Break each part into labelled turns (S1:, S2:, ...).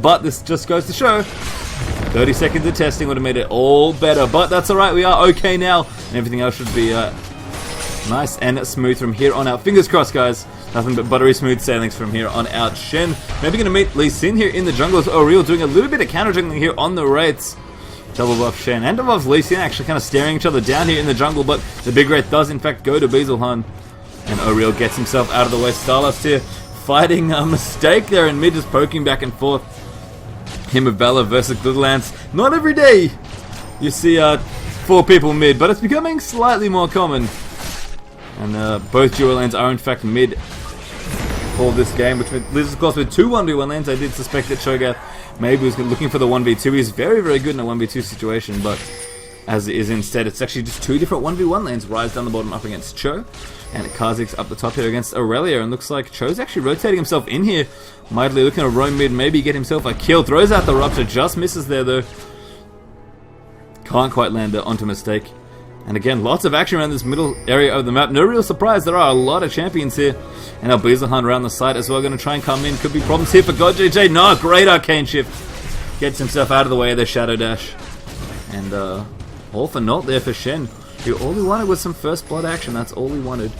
S1: but this just goes to show 30 seconds of testing would have made it all better, but that's alright, we are okay now, and everything else should be nice and smooth from here on out. Fingers crossed, guys. Nothing but buttery smooth sailings from here on out. Shen maybe going to meet Lee Sin here in the jungle with Oriel doing a little bit of counter jungling here on the Wraiths. Double buff Shen and double buff Lee Sin actually kind of staring each other down here in the jungle, but the big Wraith does in fact go to Bezelhan, and Oriel gets himself out of the way. Starlust here fighting a mistake there in mid, just poking back and forth. Hymn of Valor versus Glitterlance. Not every day you see 4 people mid, but it's becoming slightly more common. And both duo lanes are in fact mid for this game, which leaves us of course with 2 1v1 lanes. I did suspect that Cho'Gath maybe was looking for the 1v2. He's very, very good in a 1v2 situation, but as it is instead, it's actually just 2 different 1v1 lanes. Rise down the bottom up against Cho, and Kha'Zix up the top here against Aurelia, and looks like Cho's actually rotating himself in here. Mightily looking to roam mid, maybe get himself a kill. Throws out the Rupture, just misses there though. Can't quite land it onto Mistake. And again, lots of action around this middle area of the map. No real surprise, there are a lot of champions here. And our Bezelhan around the side as well, going to try and come in. Could be problems here for GodJJ. No, great Arcane Shift. Gets himself out of the way of the Shadow Dash. And all for naught there for Shen, who all he wanted was some first blood action. That's all he wanted.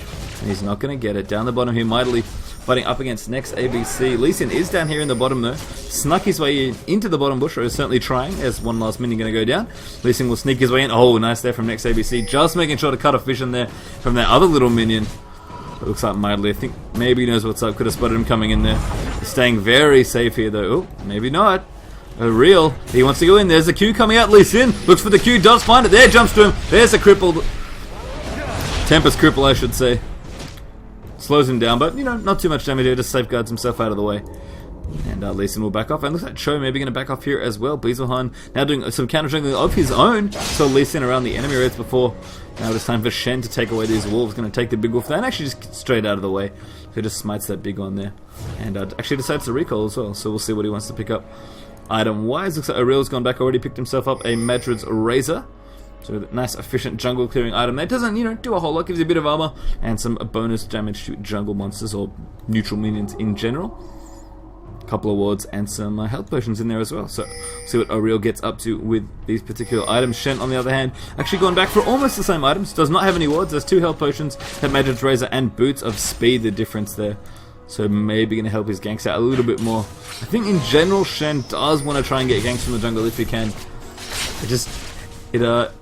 S1: And he's not going to get it. Down the bottom here, mightily fighting up against next ABC. Lee Sin is down here in the bottom though. Snuck his way into the bottom bush, or is certainly trying. There's one last minion going to go down. Lee Sin will sneak his way in. Oh, nice there from next ABC. Just making sure to cut off vision there from that other little minion. It looks like mightily, I think maybe he knows what's up. Could have spotted him coming in there. He's staying very safe here though. Oh, maybe not. Real. He wants to go in. There's a Q coming out. Lee Sin looks for the Q. Does find it. There, jumps to him. There's a crippled. Tempest cripple, I should say. Slows him down, but, you know, not too much damage here. Just safeguards himself out of the way. And Lee Sin will back off. And looks like Cho maybe going to back off here as well. Bezelhan now doing some counter jungling of his own. So Lee Sin around the enemy Wraiths before. Now it's time for Shen to take away these wolves. Going to take the big wolf. Then actually just straight out of the way. So just smites that big one there. And actually decides to recall as well. So we'll see what he wants to pick up. Item-wise, looks like Aurel's gone back, already picked himself up a Madrid's Razor. So a nice efficient jungle clearing item. That doesn't, you know, do a whole lot, gives you a bit of armor and some bonus damage to jungle monsters or neutral minions in general. A couple of wards and some health potions in there as well. So see what Aurel gets up to with these particular items. Shen, on the other hand, actually gone back for almost the same items. Does not have any wards. There's 2 health potions, have Madrid's Razor and Boots of Speed, the difference there. So maybe going to help his ganks out a little bit more. I think in general Shen does want to try and get ganks from the jungle if he can. It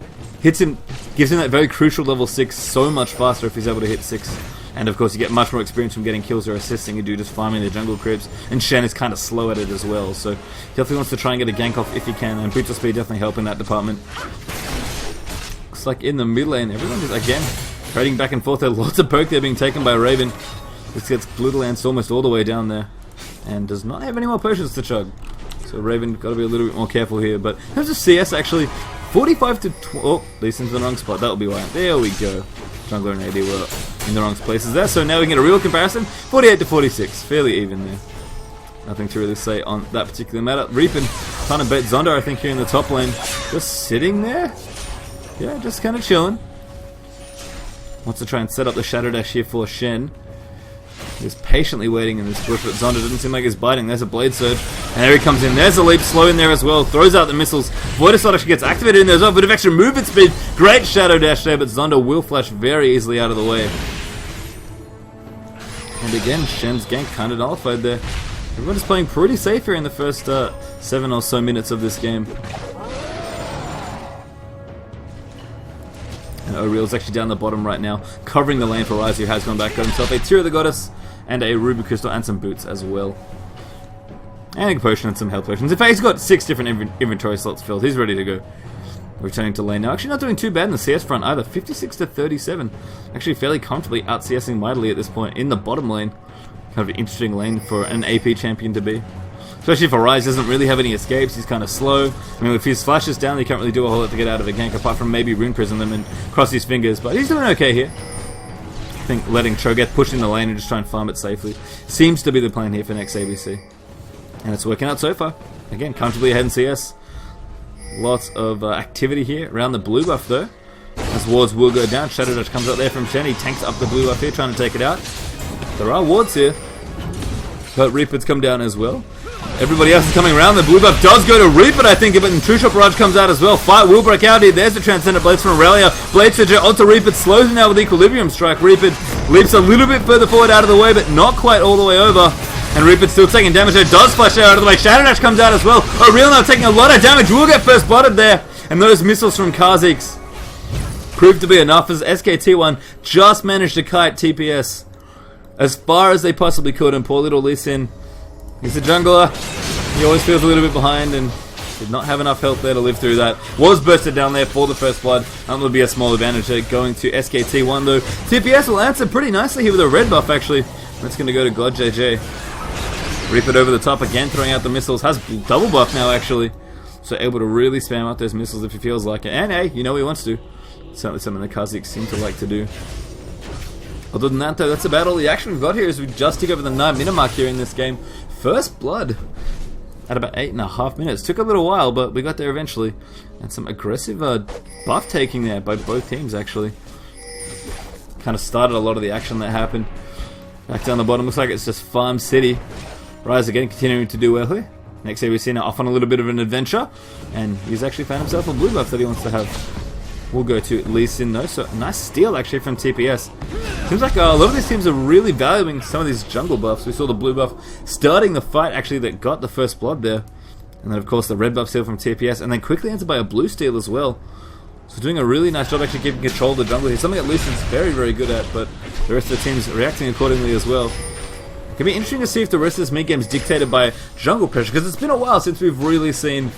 S1: hits him, gives him that very crucial level 6 so much faster if he's able to hit 6. And of course you get much more experience from getting kills or assisting. You do just farming the jungle creeps. And Shen is kind of slow at it as well. So definitely wants to try and get a gank off if he can. And Boots of Speed definitely help in that department. Looks like in the mid lane everyone is again trading back and forth there. Lots of poke there being taken by Raven. This gets Glitterlance almost all the way down there. And does not have any more potions to chug. So Raven got to be a little bit more careful here. But in terms of CS actually, 45 to 12. Oh, Lee Sin's in the wrong spot. That'll be why. There we go. Jungler and AD were in the wrong places there. So now we get a real comparison. 48 to 46. Fairly even there. Nothing to really say on that particular matter. Reaping trying to bait Zonda, I think, here in the top lane. Just sitting there. Yeah, just kind of chilling. Wants to try and set up the Shadow Dash here for Shen. He's patiently waiting in this bush, but Zonda doesn't seem like he's biting. There's a Blade Surge, and there he comes in. There's a Leap slow in there as well. Throws out the missiles. Void Assault actually gets activated in there as well. Bit of extra movement speed. Great Shadow Dash there, but Zonda will flash very easily out of the way. And again, Shen's gank kind of nullified there. Everyone's playing pretty safe here in the first 7 or so minutes of this game. And Aurel's actually down the bottom right now, covering the lane for Ryze, who has gone back, got himself a Tear of the Goddess, and a Ruby Crystal, and some boots as well. And a potion and some health potions. In fact, he's got 6 different inventory slots filled. He's ready to go. Returning to lane now. Actually not doing too bad in the CS front either. 56 to 37. Actually fairly comfortably out-CSing mightily at this point in the bottom lane. Kind of an interesting lane for an AP champion to be. Especially for Ryze, doesn't really have any escapes, he's kind of slow. I mean, if his flash is down, he can't really do a whole lot to get out of a gank, apart from maybe Rune Prison them and cross his fingers, but he's doing okay here. I think letting Cho'Gath push in the lane and just try and farm it safely seems to be the plan here for next ABC. And it's working out so far. Again, comfortably ahead in CS. Lots of activity here around the blue buff though. As wards will go down, Shadow Dash comes up there from Shen, he tanks up the blue buff here, trying to take it out. There are wards here, but Reaper's come down as well. Everybody else is coming around. The blue buff does go to Reaper, I think, but then True Shot Barrage comes out as well. Fight will break out here. There's the Transcendent Blades from Aurelia. Blade Surger onto Reaper, slows him now with Equilibrium Strike. Reaper leaps a little bit further forward out of the way, but not quite all the way over. And Reaper's still taking damage there. Does flash out of the way. Shadow Dash comes out as well. Aurelia now taking a lot of damage. Will get first blooded there. And those missiles from Kha'Zix proved to be enough as SKT1 just managed to kite TPS as far as they possibly could. And poor little Lee Sin, he's a jungler. He always feels a little bit behind and did not have enough health there to live through that. Was bursted down there for the first blood. That would be a small advantage there going to SKT1 though. TPS will answer pretty nicely here with a red buff actually. That's going to go to God JJ. Rip it over the top again, throwing out the missiles. Has double buff now actually. So able to really spam out those missiles if he feels like it. And hey, you know he wants to. Certainly something the Kha'Zix seem to like to do. Other than that though, that's about all the action we've got here as we just tick over the 9-minute mark here in this game. First blood at about 8.5 minutes. Took a little while, but we got there eventually. And some aggressive buff taking there by both teams actually. Kind of started a lot of the action that happened. Back down the bottom, looks like it's just Farm City. Rise again, continuing to do well here. Next here we see now off on a little bit of an adventure. And he's actually found himself a blue buff that he wants to have. We'll go to Lee Sin though, so nice steal actually from TPS. Seems like a lot of these teams are really valuing some of these jungle buffs. We saw the blue buff starting the fight actually that got the first blood there. And then of course the red buff steal from TPS, and then quickly answered by a blue steal as well. So doing a really nice job actually keeping control of the jungle here. Something that Lee Sin's very, very good at, but the rest of the team's reacting accordingly as well. It can be interesting to see if the rest of this mid game is dictated by jungle pressure, because it's been a while since we've really seen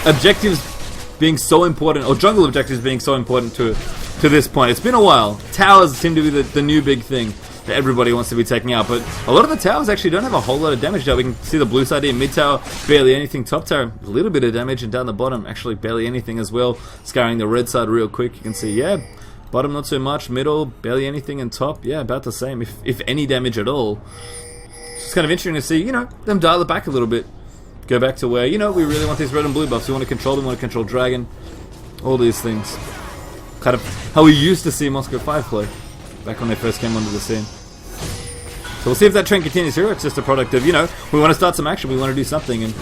S1: objectives being so important, or jungle objectives being so important to this point. It's been a while. Towers seem to be the new big thing that everybody wants to be taking out, but a lot of the towers actually don't have a whole lot of damage now. We can see the blue side here, mid tower, barely anything, top tower, a little bit of damage, and down the bottom, actually barely anything as well. Scarring the red side real quick, you can see, yeah, bottom not so much, middle, barely anything, and top, yeah, about the same, if any damage at all. It's kind of interesting to see, you know, them dial it back a little bit. Go back to where, you know, we really want these red and blue buffs. We want to control them, we want to control Dragon. All these things. Kind of how we used to see Moscow 5 play back when they first came onto the scene. So we'll see if that trend continues here. It's just a product of, you know, we want to start some action, we want to do something, and,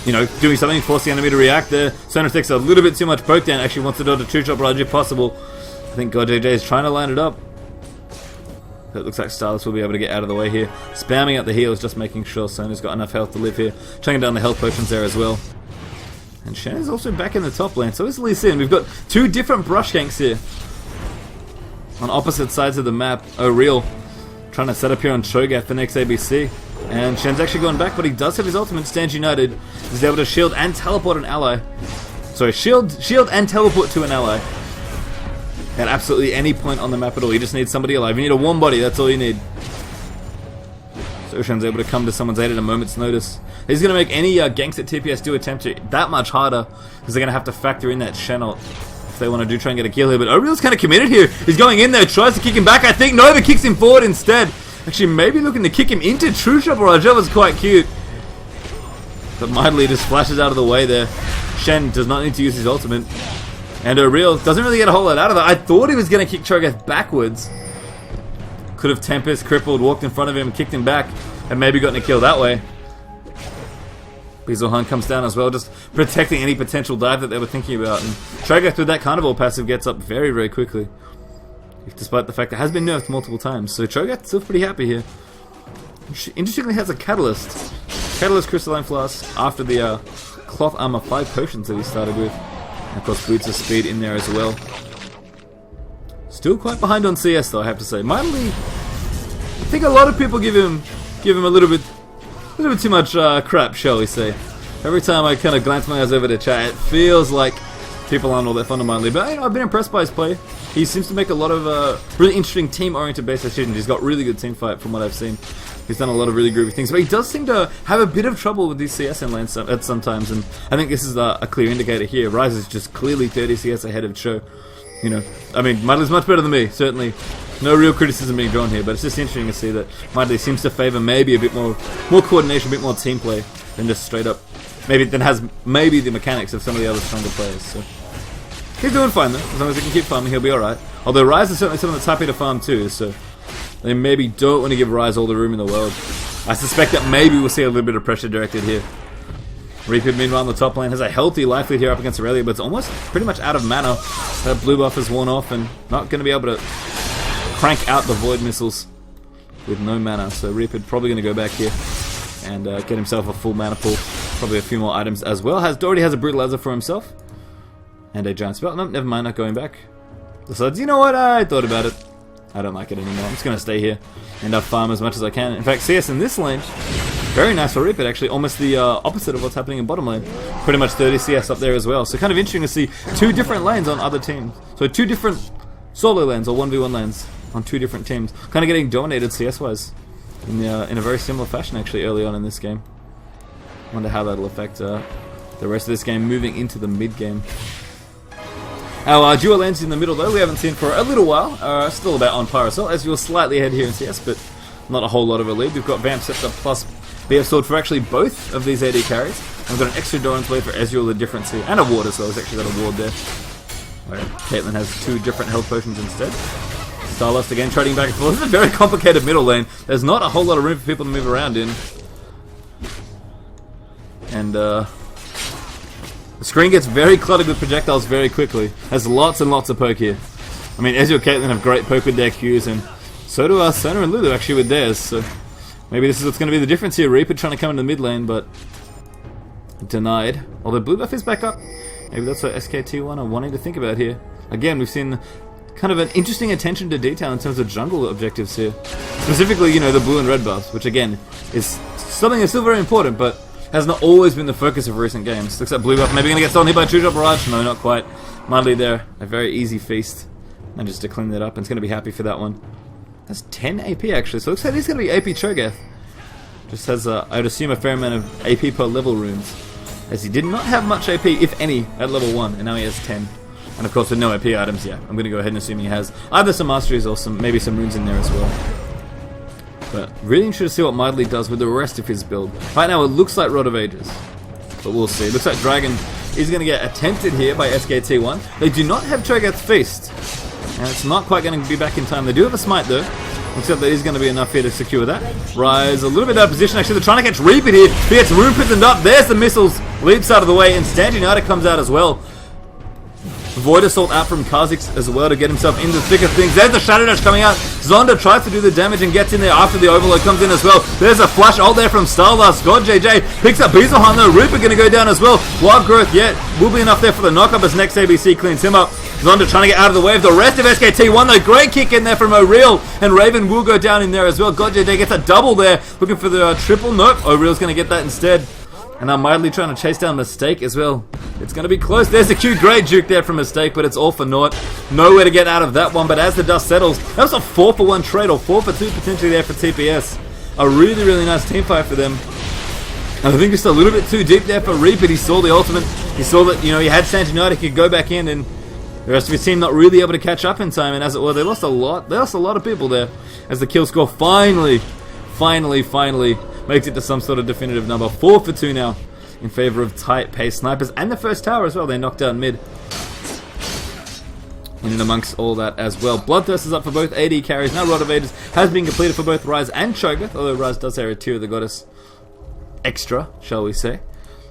S1: you know, doing something, force the enemy to react there. Sonos takes a little bit too much poke down, actually wants to do a True Shot Barrage if possible. I think God JJ is trying to line it up. It looks like Starless will be able to get out of the way here. Spamming out the heals, just making sure Sona's got enough health to live here. Chucking down the health potions there as well. And Shannon's also back in the top lane, so is Lee Sin. We've got two different brush ganks here. On opposite sides of the map. O'Real trying to set up here on Cho'Gath for next ABC. And Shen's actually gone back, but he does have his ultimate. Stands United. He's able to shield and teleport an ally. Sorry, shield and teleport to an ally. At absolutely any point on the map at all. You just need somebody alive. You need a warm body, that's all you need. So Ushan's able to come to someone's aid at a moment's notice. He's going to make any ganks that TPS do attempt to that much harder, because they're going to have to factor in that Shen ult if they want to try and get a kill here. But O'Real's kind of committed here. He's going in there, tries to kick him back. I think Nova kicks him forward instead. Actually, maybe looking to kick him into True Shot Barrage. That was quite cute. But Mindly just flashes out of the way there. Shen does not need to use his ultimate. And O'Real doesn't really get a whole lot out of that. I thought he was going to kick Cho'Gath backwards. Could have Tempest, crippled, walked in front of him, kicked him back, and maybe gotten a kill that way. Bezelhan comes down as well, just protecting any potential dive that they were thinking about. And Cho'Gath with that Carnival passive gets up very, very quickly. Despite the fact that it has been nerfed multiple times. So Cho'Gath still pretty happy here. Interestingly has a Catalyst. Catalyst Crystalline Flask after the Cloth Armor 5 potions that he started with. And of course, Boots of Speed in there as well. Still quite behind on CS though, I have to say. Mindly, I think a lot of people give him a little bit too much crap, shall we say. Every time I kind of glance my eyes over to chat, it feels like people aren't all that fond of Mindly. But you know, I've been impressed by his play. He seems to make a lot of really interesting team-oriented based decisions. He's got really good team fight from what I've seen. He's done a lot of really groovy things, but he does seem to have a bit of trouble with these CS in lanes at sometimes, and I think this is a clear indicator here. Rise is just clearly 30 CS ahead of Cho. You know, I mean, Mindly's much better than me, certainly. No real criticism being drawn here, but it's just interesting to see that Mindly seems to favour maybe a bit more coordination, a bit more team play than just straight up. Maybe the mechanics of some of the other stronger players. So he's doing fine though. As long as he can keep farming, he'll be alright. Although Rise is certainly someone that's happy to farm too, so they maybe don't want to give Rise all the room in the world. I suspect that maybe we'll see a little bit of pressure directed here. Reaper, meanwhile, in the top lane has a healthy life lead here up against Aurelia, but it's almost pretty much out of mana. That blue buff is worn off and not going to be able to crank out the void missiles with no mana. So Reaper probably going to go back here and get himself a full mana pool. Probably a few more items as well. Already has a brutalizer for himself and a giant spell. No, never mind, not going back. Decides, you know what? I thought about it. I don't like it anymore. I'm just going to stay here and farm as much as I can. In fact, CS in this lane. Very nice for Reaper, actually. Almost the opposite of what's happening in bottom lane. Pretty much 30 CS up there as well. So kind of interesting to see two different lanes on other teams. So two different solo lanes or 1v1 lanes on two different teams. Kind of getting dominated CS-wise in a very similar fashion, actually, early on in this game. Wonder how that'll affect the rest of this game moving into the mid-game. Our duo lanes in the middle, though, we haven't seen for a little while. Still about on par as well, as you're slightly ahead here in CS, but not a whole lot of a lead. We've got Vamp Scepter plus BF Sword for actually both of these AD carries. I've got an extra Doran's Blade for Ezreal, the difference here, and a ward as well. He's actually got a ward there. Caitlyn has two different health potions instead. Starlust again trading back and forth. This is a very complicated middle lane. There's not a whole lot of room for people to move around in. And the screen gets very cluttered with projectiles very quickly. Has lots and lots of poke here. I mean, Ezreal and Caitlyn have great poke with their Qs, and so do Sona and Lulu actually with theirs. So maybe this is what's going to be the difference here. Reaper trying to come into the mid lane, but denied. Although blue buff is back up. Maybe that's what SKT1 are wanting to think about here. Again, we've seen kind of an interesting attention to detail in terms of jungle objectives here. Specifically, you know, the blue and red buffs, which again is something that's still very important, but has not always been the focus of recent games. Looks like blue buff maybe going to get stolen here by True Barrage. No, not quite. Mildly there. A very easy feast. And just to clean that up, and it's going to be happy for that one. That's 10 AP actually, so it looks like he's going to be AP Cho'Gath. Just has, I would assume, a fair amount of AP per level runes. As he did not have much AP, if any, at level 1, and now he has 10. And of course with no AP items, yeah, I'm going to go ahead and assume he has either some masteries or maybe some runes in there as well. But really interested to see what Mildly does with the rest of his build. Right now it looks like Rod of Ages, but we'll see. It looks like Dragon is going to get attempted here by SKT1. They do not have Cho'Gath's Feast, and it's not quite going to be back in time. They do have a Smite though. Looks like there is going to be enough here to secure that. Rise a little bit out of position. Actually, they're trying to catch Reaper here. He gets Rune Prisoned up. There's the missiles. Leaps out of the way, and Stand United comes out as well. Void Assault out from Kha'Zix as well to get himself into the thick of things. There's the Shadow Dash coming out. Zonda tries to do the damage and gets in there after the Overload comes in as well. There's a flash ult there from Starlust. God JJ picks up Beazelheim though. Reaper going to go down as well. Wild Growth yet will be enough there for the knockup as next ABC cleans him up. Zonda trying to get out of the way of the rest of SKT1 though. Great kick in there from O'Real, and Raven will go down in there as well. God JJ gets a double there. Looking for the triple. Nope. O'Real's going to get that instead. And I'm mildly trying to chase down Mistake as well. It's going to be close. There's a cute great juke there from Mistake, but it's all for naught. Nowhere to get out of that one, but as the dust settles, that was a 4-for-1 trade, or 4-for-2 potentially there for TPS. A really, really nice team fight for them. And I think just a little bit too deep there for Reaper. He saw the ultimate. He saw that, you know, he had Stand United, he could go back in, and the rest of his team not really able to catch up in time. And as it were, they lost a lot. They lost a lot of people there as the kill score finally makes it to some sort of definitive number. 4-for-2 now in favor of Taipei Snipers, and the first tower as well. They knocked down mid. And in amongst all that as well, Bloodthirst is up for both AD carries. Now Rod of Ages has been completed for both Rise and Cho'Gath, although Rise does have a tier of the goddess extra, shall we say.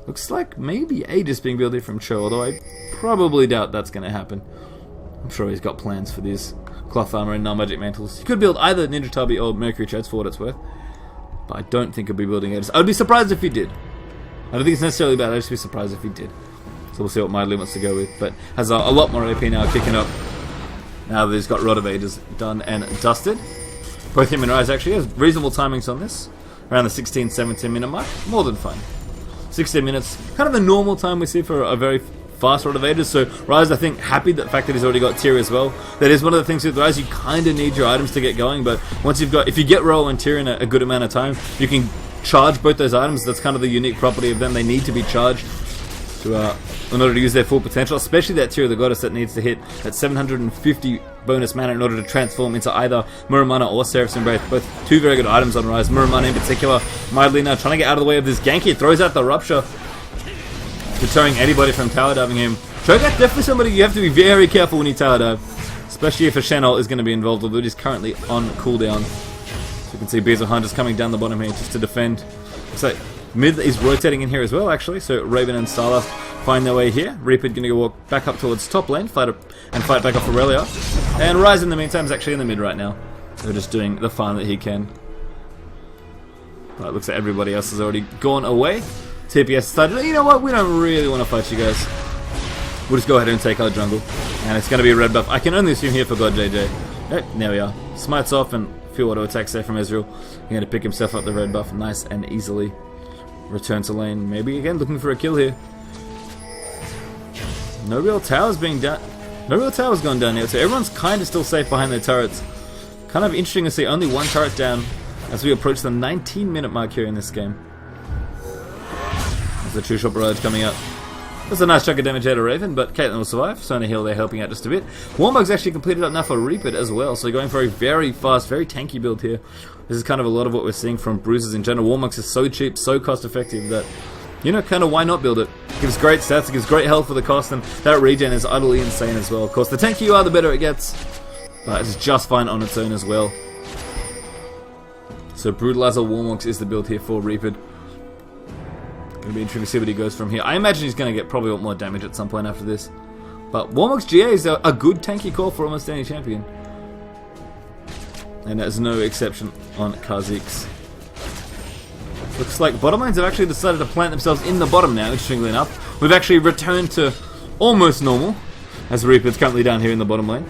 S1: Looks like maybe Aegis being built from Cho, although I probably doubt that's going to happen. I'm sure he's got plans for these cloth armor and non-magic mantles. He could build either Ninja Tabi or Mercury Treads for what it's worth, but I don't think he'll be building Aegis. I would be surprised if he did. I don't think it's necessarily bad, I'd just be surprised if he did. So we'll see what Mildly wants to go with, but has a lot more AP now kicking up now that he's got Rod of Ages done and dusted. Both him and Rise actually has reasonable timings on this, around the 16-17 minute mark, more than fine. 16 minutes, kind of the normal time we see for a very fast Rod of Ages. So Rise, I think, happy that the fact that he's already got tier as well. That is one of the things with Rise, you kind of need your items to get going, but once you've got, if you get Roll and tier in a good amount of time, you can charge both those items. That's kind of the unique property of them. They need to be charged to, in order to use their full potential, especially that tier of the goddess that needs to hit at 750 bonus mana in order to transform into either Muramana or Seraph's Embrace. Both two very good items on Rise. Muramana in particular, mildly now trying to get out of the way of this gank. He throws out the Rupture, deterring anybody from tower diving him. Cho'Gath, definitely somebody you have to be very careful when you tower dive, especially if a Shen ult is going to be involved, although it is currently on cooldown. So you can see Beazelhan just coming down the bottom here just to defend. Looks like mid is rotating in here as well, actually. So Raven and Starlast find their way here. Reaper going to walk back up towards top lane, fight back off Aurelia. And Ryze in the meantime is actually in the mid right now. They're just doing the farm that he can. But it looks like everybody else has already gone away. TPS started, you know what, we don't really want to fight you guys. We'll just go ahead and take our jungle. And it's going to be a red buff. I can only assume here for God JJ. Yep, there we are. Smites off and few auto attacks there from Ezreal. He's going to pick himself up the red buff nice and easily. Return to lane. Maybe again looking for a kill here. No real towers being done. No real towers gone down yet, so everyone's kind of still safe behind their turrets. Kind of interesting to see only one turret down as we approach the 19-minute mark here in this game. There's the True Shot Barrage coming up. That's a nice chunk of damage out of Raven, but Caitlyn will survive. So on a hill, they're helping out just a bit. Warmog's actually completed up now for Reaper as well, so going for a very fast, very tanky build here. This is kind of a lot of what we're seeing from bruisers in general. Warmog's is so cheap, so cost effective that, you know, kind of why not build it? It gives great stats, it gives great health for the cost, and that regen is utterly insane as well. Of course, the tankier you are, the better it gets, but it's just fine on its own as well. So Brutalizer Warmogs is the build here for Reaper. Gonna be interesting to see what he goes from here. I imagine he's gonna get probably a lot more damage at some point after this. But Warmog's GA is a good tanky call for almost any champion. And there's no exception on Kha'Zix. Looks like bottom lanes have actually decided to plant themselves in the bottom now, interestingly enough. We've actually returned to almost normal, as Reaper's currently down here in the bottom lane.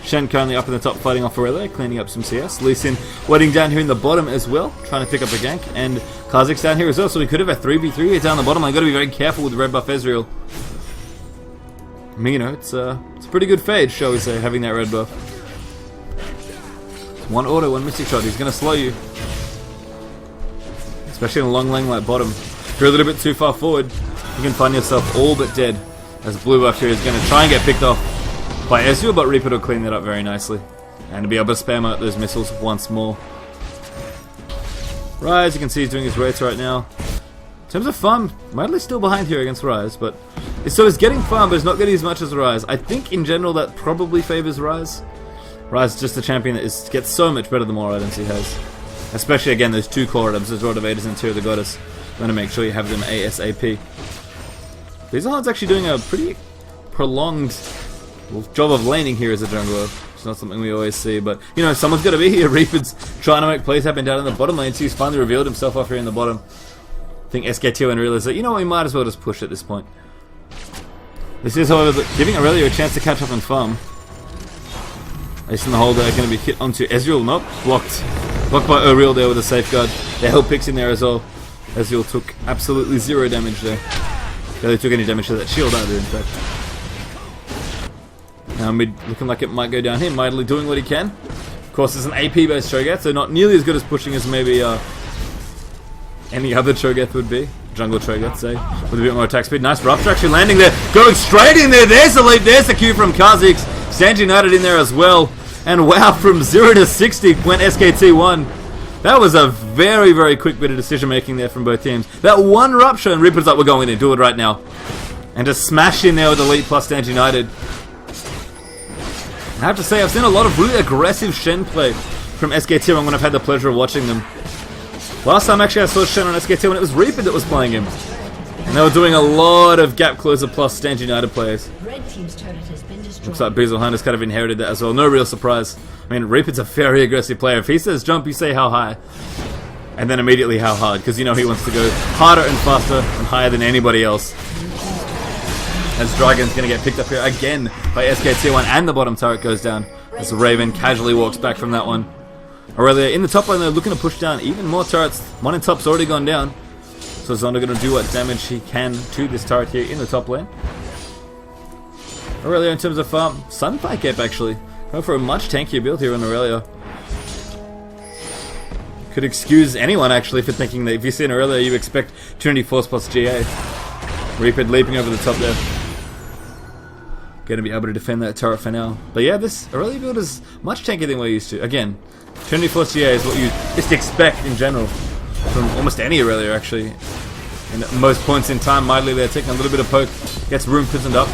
S1: Shen currently up in the top fighting off Aurelia, cleaning up some CS. Lee Sin waiting down here in the bottom as well, trying to pick up a gank. And Kha'Zix down here as well, so we could have a 3v3 here down the bottom. I've got to be very careful with red buff Ezreal. I mean, you know, it's a pretty good fade, shall we say, having that red buff. One auto, one mystic shot, he's going to slow you. Especially in a long lane like bottom. If you're a little bit too far forward, you can find yourself all but dead. As blue buff here is going to try and get picked off by Ezreal, but Reaper will clean that up very nicely. And to be able to spam out those missiles once more. Ryze, you can see he's doing his rates right now. In terms of farm, mildly still behind here against Ryze, but so he's getting farm, but he's not getting as much as Ryze. I think in general that probably favors Ryze. Ryze is just a champion that gets so much better the more items he has. Especially again those two core items, those Rod of Aegis and Tear of the Goddess. You want to make sure you have them ASAP. Beazelhan's actually doing a pretty prolonged job of laning here as a jungler. It's not something we always see, but you know, someone's got to be here. Reaper's trying to make plays happen down in the bottom lane, so he's finally revealed himself off here in the bottom. I think SKTT1 realized that, you know what, we might as well just push at this point. This is, however, giving Aurelia a chance to catch up and farm. Ace in the hole there, going to be hit onto Ezreal. Nope, blocked. Blocked by Uriel there with a safeguard. The hell picks in there as well. Ezreal took absolutely zero damage there. Barely took any damage to that shield either, in fact. Now mid looking like it might go down here, mightily doing what he can. Of course, it's an AP based Cho'Gath, so not nearly as good as pushing as maybe any other Cho'Gath would be. Jungle Cho'Gath, say, with a bit more attack speed. Nice Rupture actually landing there, going straight in there. There's the leap, there's the Q from Kha'Zix. Stand United in there as well. And wow, from 0 to 60 went SKT1. That was a very, very quick bit of decision making there from both teams. That one Rupture, and Reaper's like, we're going in, do it right now. And just smash in there with Elite plus Stand United. I have to say, I've seen a lot of really aggressive Shen play from SKT1 when I've had the pleasure of watching them. Last time actually I saw Shen on SKT1, it was Reaper that was playing him. And they were doing a lot of Gap Closer plus Stand United plays.
S2: Red team's turret has been destroyed.
S1: Looks like Beazelhan has kind of inherited that as well. No real surprise. I mean, Reaper's a very aggressive player. If he says jump, you say how high. And then immediately how hard, because you know he wants to go harder and faster and higher than anybody else. As Dragon's going to get picked up here again by SKT1, and the bottom turret goes down as Raven casually walks back from that one. Aurelia in the top lane, they're looking to push down even more turrets. One in top's already gone down. So Zonda going to do what damage he can to this turret here in the top lane. Aurelia in terms of farm, Sunfire Cape actually. Going for a much tankier build here on Aurelia. Could excuse anyone actually for thinking that if you see an Aurelia you expect Trinity Force plus GA. Reaper leaping over the top there. Going to be able to defend that turret for now. But yeah, this Aurelia build is much tankier than we're used to. Again, Trinity Force GA is what you just expect in general from almost any Aurelia actually. And at most points in time, mildly they're taking a little bit of poke, gets room prisoned up.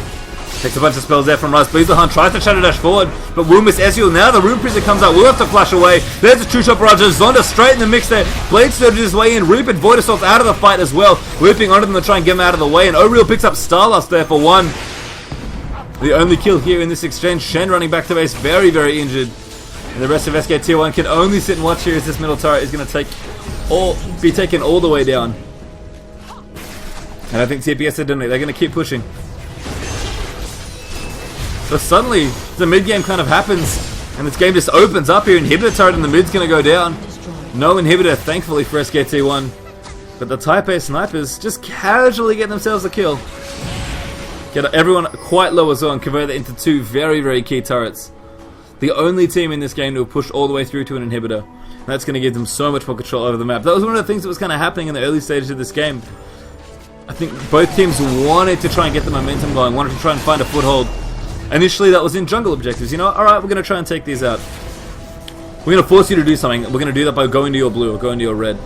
S1: Takes a bunch of spells there from Rise. Blizzard tries to shadow dash forward, but will miss Ezreal. Now the Rune Prisoner comes out, will have to flash away. There's a true shot barrage. Zonda straight in the mix there. Blade surges his way in. Reap and Void Assault's out of the fight as well. Whipping onto them to try and get him out of the way, and O'Real picks up Starlust there for one. The only kill here in this exchange. Shen running back to base, very, very injured. And the rest of SKT1 can only sit and watch here as this middle turret is going to be taken all the way down. And I think TPS are doing it. They're going to keep pushing. So suddenly, the mid game kind of happens, and this game just opens up here. Inhibitor turret in the mid's going to go down. No inhibitor, thankfully, for SKT1. But the Taipei Snipers just casually get themselves a kill. Get everyone quite low as well and convert it into two very, very key turrets. The only team in this game to push all the way through to an inhibitor. And that's going to give them so much more control over the map. That was one of the things that was kind of happening in the early stages of this game. I think both teams wanted to try and get the momentum going, wanted to try and find a foothold. Initially, that was in jungle objectives. You know, alright, we're going to try and take these out. We're going to force you to do something. We're going to do that by going to your blue or going to your red.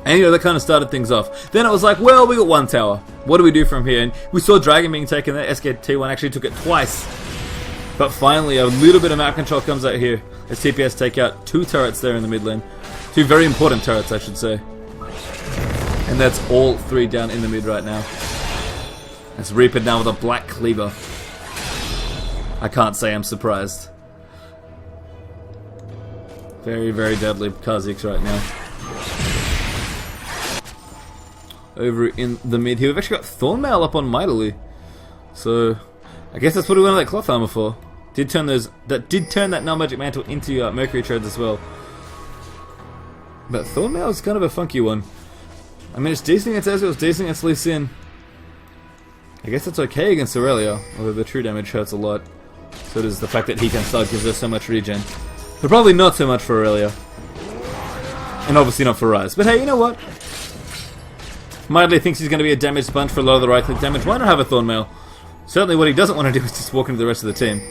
S1: And, you know, that kind of started things off. Then it was like, well, we got one tower. What do we do from here? And we saw Dragon being taken there. SKT1 actually took it twice. But finally, a little bit of map control comes out here as TPS take out two turrets there in the mid lane. Two very important turrets, I should say. And that's all three down in the mid right now. It's Reaper now with a black cleaver. I can't say I'm surprised. Very, very deadly Kha'Zix right now. Over in the mid here, we've actually got Thornmail up on mightily. So, I guess that's what we wanted that cloth armor for. Did turn that null magic mantle into Mercury treads as well. But Thornmail is kind of a funky one. I mean, it's decent against Ezreal, it's decent against Lee Sin. I guess it's okay against Aurelia, although the true damage hurts a lot. So does the fact that he can start gives us so much regen. But probably not so much for Aurelia. And obviously not for Rise. But hey, you know what? Mildly thinks he's going to be a damage sponge for a lot of the right click damage. Why not have a Thornmail? Certainly what he doesn't want to do is just walk into the rest of the team.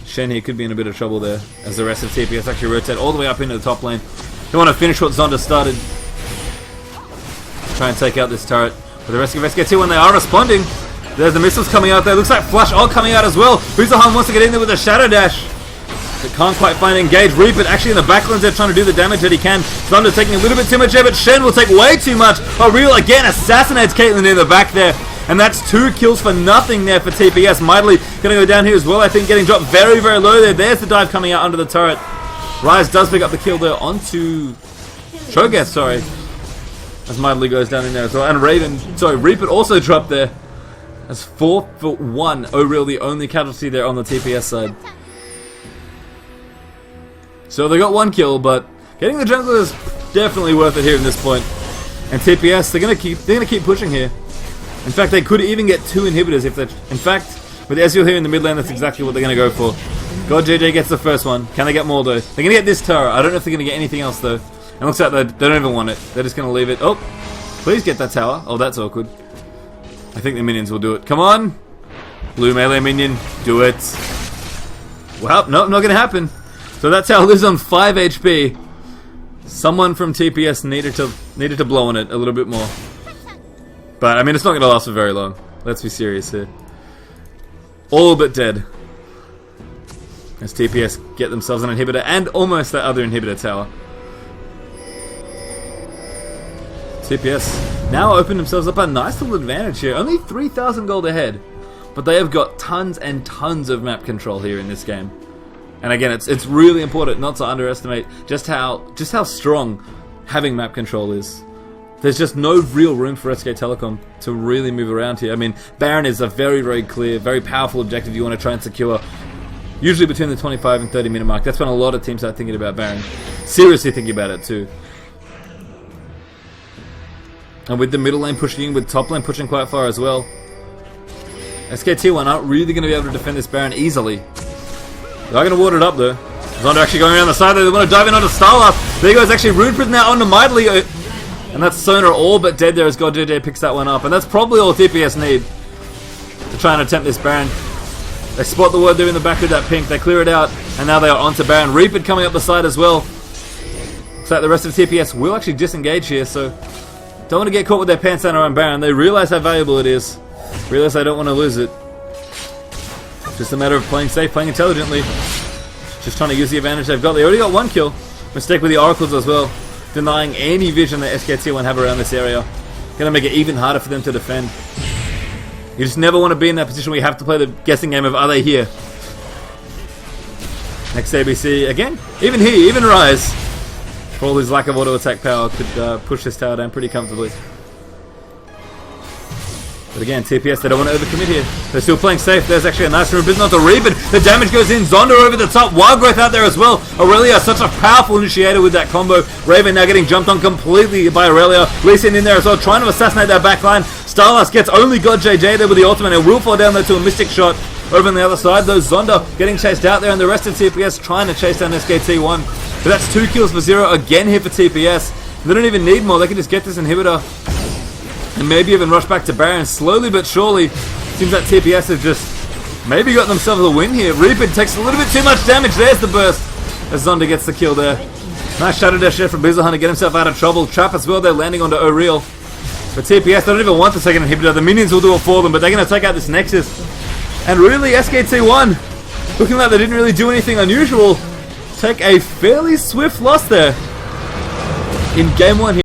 S1: Shen here could be in a bit of trouble there, as the rest of TPS actually rotate all the way up into the top lane. They want to finish what Zonda started. Try and take out this turret. For the rest of SK2 when they are responding. There's the missiles coming out there. Looks like Flash Ult coming out as well. Buzahan wants to get in there with a Shadow Dash. But can't quite find Engage. Reaper actually in the backlands there trying to do the damage that he can. Zonda taking a little bit too much there, but Shen will take way too much. O'Real again assassinates Caitlyn in the back there. And that's 2 kills for nothing there for TPS. Mightily going to go down here as well. I think getting dropped very, very low there. There's the dive coming out under the turret. Rise does pick up the kill there onto Cho'Gath, sorry. As Mightily goes down in there as well. And Reaper also dropped there. That's 4 for 1. O'Real the only casualty there on the TPS side. So they got 1 kill, but getting the jungler is definitely worth it here in this point. And TPS, they're gonna keep pushing here. In fact, they could even get 2 inhibitors if they. In fact, with Ezreal here in the mid lane, that's exactly what they're gonna go for. God JJ gets the first one. Can they get more though? They're gonna get this turret. I don't know if they're gonna get anything else though. And looks like they don't even want it. They're just gonna leave it. Oh, please get that tower. Oh, that's awkward. I think the minions will do it. Come on, blue melee minion, do it. Well, no, not gonna happen. So that tower lives on 5 HP. Someone from TPS needed to blow on it a little bit more. But I mean, it's not gonna last for very long. Let's be serious here. All but dead. As TPS get themselves an inhibitor and almost that other inhibitor tower. TPS now open themselves up a nice little advantage here. Only 3,000 gold ahead. But they have got tons and tons of map control here in this game. And again, it's really important not to underestimate just how strong having map control is. There's just no real room for SK Telecom to really move around here. I mean, Baron is a very, very clear, very powerful objective you want to try and secure. Usually between the 25 and 30 minute mark. That's when a lot of teams start thinking about Baron. Seriously thinking about it too. And with the middle lane pushing in, with top lane pushing quite far as well. SKT1 aren't really going to be able to defend this Baron easily. They're going to ward it up though. Zonda actually going around the side there. They want to dive in onto Starlust. There goes actually Rune Prison now onto Mightily. And that's Sona all but dead there as God JJ picks that one up. And that's probably all TPS need to try and attempt this Baron. They spot the ward there in the back of that pink. They clear it out. And now they are onto Baron. Reaper coming up the side as well. Looks like the rest of TPS will actually disengage here. So don't want to get caught with their pants down around Baron. They realize how valuable it is. Realize I don't want to lose it. Just a matter of playing safe, playing intelligently. Just trying to use the advantage they've got. They already got 1 kill. Mistake with the oracles as well. Denying any vision that SKT1 have around this area. Gonna make it even harder for them to defend. You just never want to be in that position where you have to play the guessing game of are they here? Next ABC again. Even he, even Rise, for all his lack of auto attack power, could push this tower down pretty comfortably. But again, TPS, they don't want to overcommit here. They're still playing safe. There's actually a nice business onto Reaper. The damage goes in. Zonda over the top. Wild Growth out there as well. Aurelia, such a powerful initiator with that combo. Raven now getting jumped on completely by Aurelia. Lee Sin in there as well, trying to assassinate that backline. Starlast gets only God JJ there with the ultimate. It will fall down there to a Mystic Shot. Over on the other side, though, Zonda getting chased out there, and the rest of TPS trying to chase down SKT1. But that's 2 kills for 0 again here for TPS. They don't even need more. They can just get this inhibitor. And maybe even rush back to Baron slowly but surely. Seems like TPS have just maybe got themselves a win here. Reaper takes a little bit too much damage. There's the burst as Zonda gets the kill there. Nice Shadow Dash there from Blizzard to get himself out of trouble. Trap as well, they're landing onto O'Real. But TPS, they don't even want the second inhibitor. The minions will do it for them, but they're going to take out this Nexus. And really, SKT1, looking like they didn't really do anything unusual, take a fairly swift loss there in game 1 here.